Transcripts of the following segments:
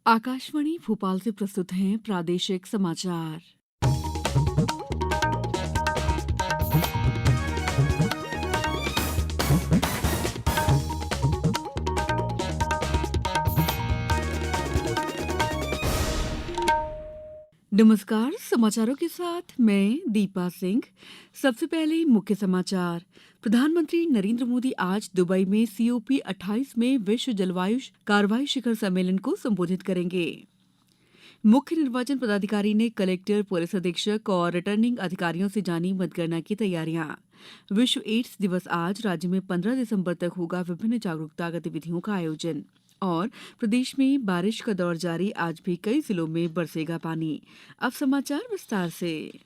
आकाशवाणी भोपाल से प्रस्तुत हैं प्रादेशिक समाचार। नमस्कार, समाचारों के साथ मैं दीपा सिंह। सबसे पहले मुख्य समाचार। प्रधानमंत्री नरेंद्र मोदी आज दुबई में COP 28 में विश्व जलवायु कार्रवाई शिखर सम्मेलन को संबोधित करेंगे। मुख्य निर्वाचन पदाधिकारी ने कलेक्टर, पुलिस अधीक्षक और रिटर्निंग अधिकारियों से जानी मतगणना की तैयारियां। विश्व एड्स दिवस आज, राज्य में 15 दिसंबर तक होगा विभिन्न जागरूकता गतिविधियों का आयोजन। और प्रदेश में बारिश का दौर जारी, आज भी कई जिलों में बरसेगा पानी। अब समाचार विस्तार से।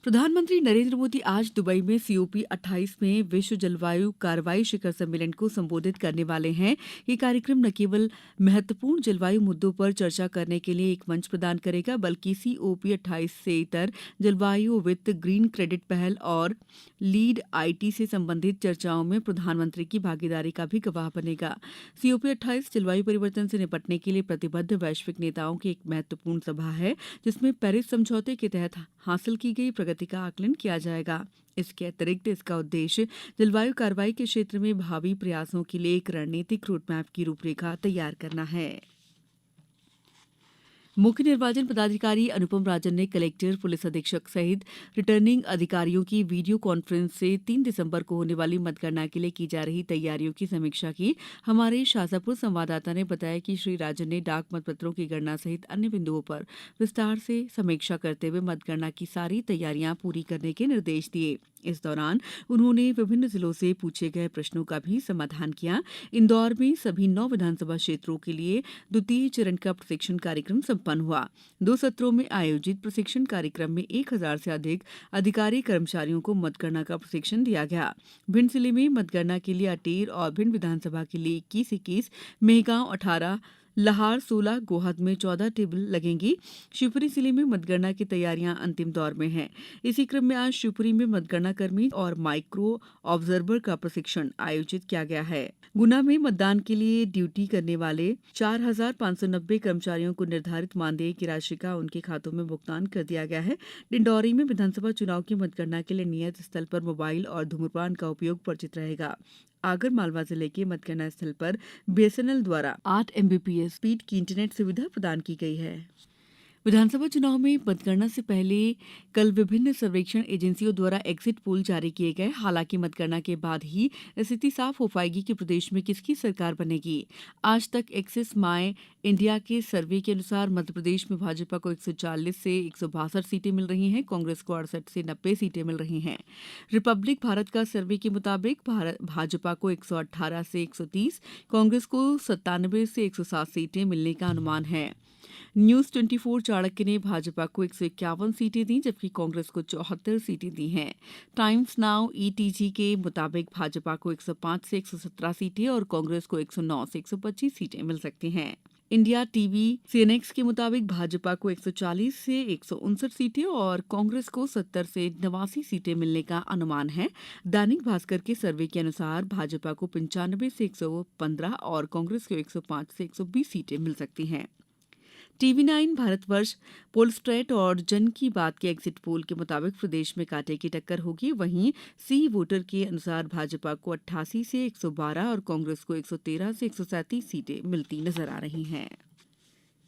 प्रधानमंत्री नरेंद्र मोदी आज दुबई में COP 28 में विश्व जलवायु कार्रवाई शिखर सम्मेलन को संबोधित करने वाले हैं। ये कार्यक्रम न केवल महत्वपूर्ण जलवायु मुद्दों पर चर्चा करने के लिए एक मंच प्रदान करेगा, बल्कि COP 28 से इतर जलवायु वित्त, ग्रीन क्रेडिट पहल और लीड IT से संबंधित चर्चाओं में प्रधानमंत्री की भागीदारी का भी गवाह बनेगा। COP 28 जलवायु परिवर्तन से निपटने के लिए प्रतिबद्ध वैश्विक नेताओं की एक महत्वपूर्ण सभा है, जिसमें पेरिस समझौते के तहत हासिल की गई प्रगति का आकलन किया जाएगा। इसके अतिरिक्त इसका उद्देश्य जलवायु कार्रवाई के क्षेत्र में भावी प्रयासों के लिए एक रणनीतिक रोडमैप की रूपरेखा तैयार करना है। मुख्य निर्वाचन पदाधिकारी अनुपम राजन ने कलेक्टर, पुलिस अधीक्षक सहित रिटर्निंग अधिकारियों की वीडियो कॉन्फ्रेंस से 3 दिसंबर को होने वाली मतगणना के लिए की जा रही तैयारियों की समीक्षा की। हमारे शाजापुर संवाददाता ने बताया कि श्री राजन ने डाक मतपत्रों की गणना सहित अन्य बिंदुओं पर विस्तार से समीक्षा करते हुए मतगणना की सारी तैयारियां पूरी करने के निर्देश दिए। इस दौरान उन्होंने विभिन्न जिलों से पूछे गए प्रश्नों का भी समाधान किया। इंदौर में सभी 9 विधानसभा क्षेत्रों के लिए द्वितीय चरण का प्रशिक्षण कार्यक्रम संपन्न हुआ। 2 सत्रों में आयोजित प्रशिक्षण कार्यक्रम में 1000 से अधिक अधिकारी कर्मचारियों को मतगणना का प्रशिक्षण दिया गया। भिंड जिले में मतगणना के लिए अटेर और भिंड विधानसभा के लिए 21, मेहगांव 18, लहार 16, गोहद में 14 टेबल लगेंगी। शिवपुरी जिले में मतगणना की तैयारियां अंतिम दौर में हैं। इसी क्रम में आज शिवपुरी में मतगणना कर्मी और माइक्रो ऑब्जर्वर का प्रशिक्षण आयोजित किया गया है। गुना में मतदान के लिए ड्यूटी करने वाले 4590 कर्मचारियों को निर्धारित मानदेय की राशि का उनके खातों में भुगतान कर दिया गया है। डिंडौरी में विधानसभा चुनाव की मतगणना के लिए नियत स्थल पर मोबाइल और धूम्रपान का उपयोग वर्जित रहेगा। आगर मालवा जिले के मतगणना स्थल पर BSNL द्वारा 8 Mbps स्पीड की इंटरनेट सुविधा प्रदान की गई है। विधानसभा चुनाव में मतगणना से पहले कल विभिन्न सर्वेक्षण एजेंसियों द्वारा एग्जिट पोल जारी किए गए। हालांकि मतगणना के बाद ही स्थिति साफ हो पाएगी कि प्रदेश में किसकी सरकार बनेगी। आज तक एक्सिस माय इंडिया के सर्वे के अनुसार मध्य प्रदेश में भाजपा को 140 से 162 सीटें मिल रही हैं, कांग्रेस को 68 से 90 सीटें मिल रही हैं। रिपब्लिक भारत का सर्वे के मुताबिक भाजपा को 118 से 130, कांग्रेस को 97 से 107 सीटें मिलने का अनुमान है। न्यूज 24 चाणक्य ने भाजपा को 151 सीटें दी, जबकि कांग्रेस को 74 सीटें दी हैं। टाइम्स नाउ ETG के मुताबिक भाजपा को 105 से 117 सीटें और कांग्रेस को 109 से 125 सीटें मिल सकती हैं। इंडिया टीवी CNX के मुताबिक भाजपा को 140 से 159 सीटें और कांग्रेस को 70 से 89 सीटें मिलने का अनुमान है। दैनिक भास्कर के सर्वे के अनुसार भाजपा को 95 से 115 और कांग्रेस को 105 से 120 सीटें मिल सकती हैं। TV9 भारतवर्ष, पोलस्ट्रेट और जन की बात के एग्जिट पोल के मुताबिक प्रदेश में कांटे की टक्कर होगी। वहीं सी वोटर के अनुसार भाजपा को 88 से 112 और कांग्रेस को 113 से 137 सीटें मिलती नजर आ रही हैं।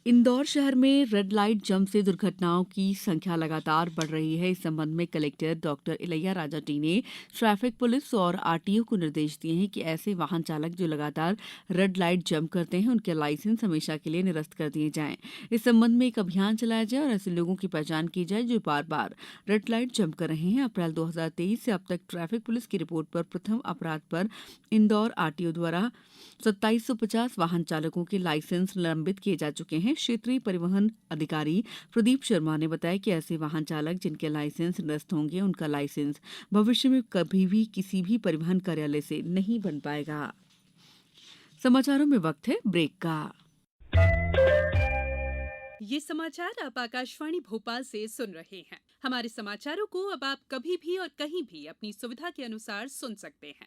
इंदौर शहर में रेड लाइट जंप से दुर्घटनाओं की संख्या लगातार बढ़ रही है। इस संबंध में collector doctor Ilaiya Raja T ने ट्रैफिक पुलिस और RTO को निर्देश दिए हैं कि ऐसे वाहन चालक जो लगातार रेड लाइट जंप करते हैं, उनके लाइसेंस हमेशा के लिए निरस्त कर दिए जाएं। इस संबंध में एक अभियान चलाया जाए और ऐसे लोगों की पहचान की जाए जो बार बार रेड लाइट जंप कर रहे हैं। अप्रैल 2023 से अब तक ट्रैफिक पुलिस की रिपोर्ट पर प्रथम अपराध पर इंदौर RTO द्वारा 2750 वाहन चालकों के लाइसेंस निलंबित किए जा चुके हैं। क्षेत्रीय परिवहन अधिकारी प्रदीप शर्मा ने बताया कि ऐसे वाहन चालक जिनके लाइसेंस निरस्त होंगे, उनका लाइसेंस भविष्य में कभी भी किसी भी परिवहन कार्यालय से नहीं बन पाएगा। समाचारों में वक्त है ब्रेक का। ये समाचार आप आकाशवाणी भोपाल से सुन रहे हैं। हमारे समाचारों को अब आप कभी भी और कहीं भी अपनी सुविधा के अनुसार सुन सकते हैं।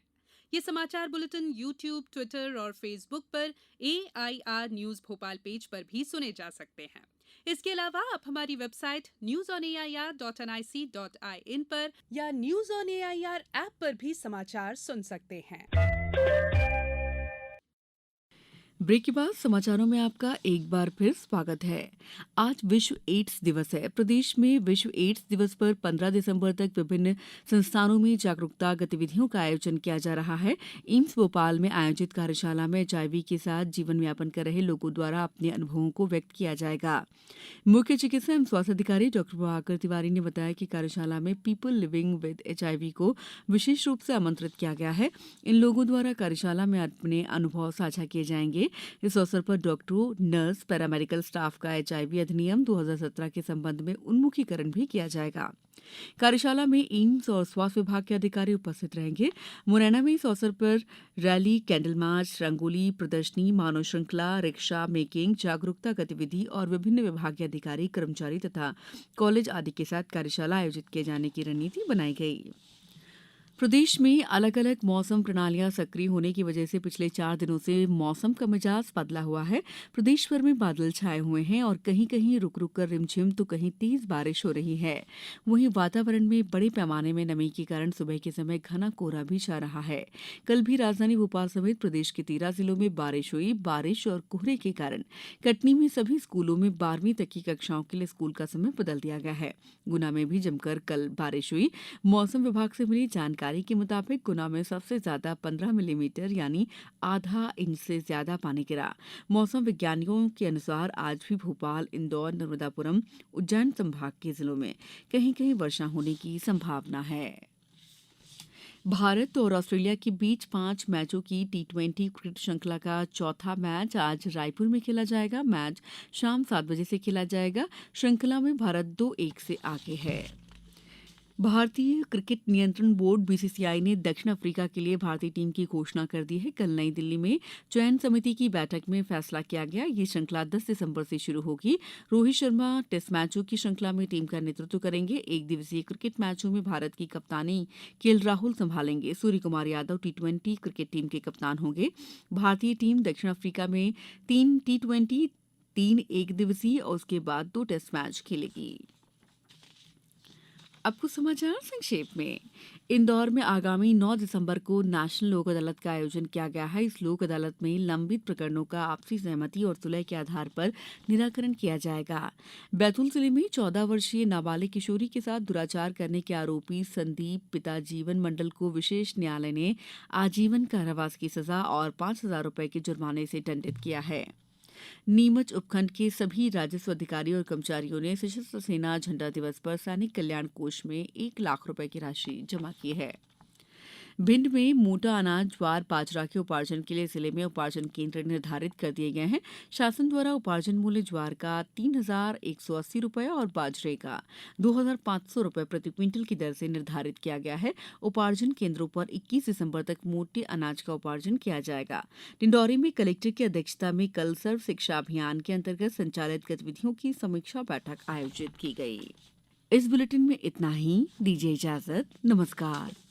ये समाचार बुलेटिन YouTube, ट्विटर और फेसबुक पर AIR न्यूज भोपाल पेज पर भी सुने जा सकते हैं। इसके अलावा आप हमारी वेबसाइट newsonair.nic.in पर या न्यूज ऑन एआईआर ऐप पर भी समाचार सुन सकते हैं। ब्रेक के बाद समाचारों में आपका एक बार फिर स्वागत है। आज विश्व एड्स दिवस है। प्रदेश में विश्व एड्स दिवस पर 15 दिसंबर तक विभिन्न संस्थानों में जागरूकता गतिविधियों का आयोजन किया जा रहा है। एम्स भोपाल में आयोजित कार्यशाला में HIV के साथ जीवन यापन कर रहे लोगों द्वारा अपने अनुभवों को व्यक्त किया जाएगा। मुख्य चिकित्सा एवं स्वास्थ्य अधिकारी डॉ प्रभाकर तिवारी ने बताया कि कार्यशाला में पीपल लिविंग विद HIV को विशेष रूप से आमंत्रित किया गया है। इन लोगों द्वारा कार्यशाला में अपने अनुभव साझा किए जाएंगे। इस अवसर पर डॉक्टरों, नर्स, पैरामेडिकल स्टाफ का HIV अधिनियम 2017 के संबंध में उन्मुखीकरण भी किया जाएगा। कार्यशाला में एम्स और स्वास्थ्य विभाग के अधिकारी उपस्थित रहेंगे। मुरैना में इस अवसर पर रैली, कैंडल मार्च, रंगोली प्रदर्शनी, मानव श्रृंखला, रिक्शा मेकिंग, जागरूकता गतिविधि और विभिन्न विभागीय अधिकारी, कर्मचारी तथा कॉलेज आदि के साथ कार्यशाला आयोजित किए जाने की रणनीति बनाई गई। प्रदेश में अलग अलग मौसम प्रणालियां सक्रिय होने की वजह से पिछले 4 दिनों से मौसम का मिजाज बदला हुआ है। प्रदेश भर में बादल छाए हुए हैं और कहीं कहीं रुक रुक कर रिमझिम तो कहीं तेज बारिश हो रही है। वहीं वातावरण में बड़े पैमाने में नमी के कारण सुबह के समय घना कोहरा भी छा रहा है। कल भी राजधानी भोपाल समेत प्रदेश के 13 जिलों में बारिश हुई। बारिश और कोहरे के कारण कटनी में सभी स्कूलों में 12वीं तक की कक्षाओं के लिए स्कूल का समय बदल दिया गया है। गुना में भी जमकर कल बारिश हुई। मौसम विभाग से मिली जानकारी के मुताबिक गुना में सबसे ज्यादा 15 मिलीमीटर यानी आधा इंच से ज्यादा पानी गिरा। मौसम विज्ञानियों के अनुसार आज भी भोपाल, इंदौर, नर्मदापुरम, उज्जैन संभाग के जिलों में कहीं कहीं वर्षा होने की संभावना है। भारत और ऑस्ट्रेलिया के बीच 5 मैचों की T20 क्रिकेट श्रृंखला का चौथा मैच आज रायपुर में खेला जाएगा। मैच शाम 7 बजे से खेला जाएगा। श्रृंखला में भारत 2-1 से आगे है। भारतीय क्रिकेट नियंत्रण बोर्ड BCCI ने दक्षिण अफ्रीका के लिए भारतीय टीम की घोषणा कर दी है। कल नई दिल्ली में चयन समिति की बैठक में फैसला किया गया। ये श्रृंखला 10 दिसंबर से शुरू होगी। रोहित शर्मा टेस्ट मैचों की श्रृंखला में टीम का नेतृत्व करेंगे। एक दिवसीय क्रिकेट मैचों में भारत की कप्तानी KL राहुल संभालेंगे। Surya Kumar Yadav T20 cricket team के कप्तान होंगे। भारतीय टीम दक्षिण अफ्रीका में 3 T20, 3 एक दिवसीय और उसके बाद 2 टेस्ट मैच खेलेगी। अब कुछ समाचार संक्षेप में। इंदौर में आगामी 9 दिसंबर को नेशनल लोक अदालत का आयोजन किया गया है। इस लोक अदालत में लंबित प्रकरणों का आपसी सहमति और सुलह के आधार पर निराकरण किया जाएगा। बैतूल जिले में 14 वर्षीय नाबालिग किशोरी के साथ दुराचार करने के आरोपी संदीप पिता जीवन मंडल को विशेष न्यायालय ने आजीवन कारावास की सजा और 5,000 रुपए के जुर्माने से दंडित किया है। नीमच उपखंड के सभी राजस्व अधिकारियों और कर्मचारियों ने सशस्त्र सेना झंडा दिवस पर सैनिक कल्याण कोष में 1 लाख रुपए की राशि जमा की है। भिंड में मोटा अनाज, ज्वार, बाजरा के उपार्जन के लिए जिले में उपार्जन केंद्र निर्धारित कर दिए गए हैं। शासन द्वारा उपार्जन मूल्य ज्वार का 3,180 रुपए और बाजरे का 2,500 रुपए प्रति क्विंटल की दर से निर्धारित किया गया है। उपार्जन केंद्रों पर 21 दिसंबर तक मोटे अनाज का उपार्जन किया जाएगा। डिंडौरी में कलेक्टर की अध्यक्षता में कल सर्व शिक्षा अभियान के अंतर्गत संचालित गतिविधियों की समीक्षा बैठक आयोजित की गई। इस बुलेटिन में इतना ही। दीजिए इजाजत। नमस्कार।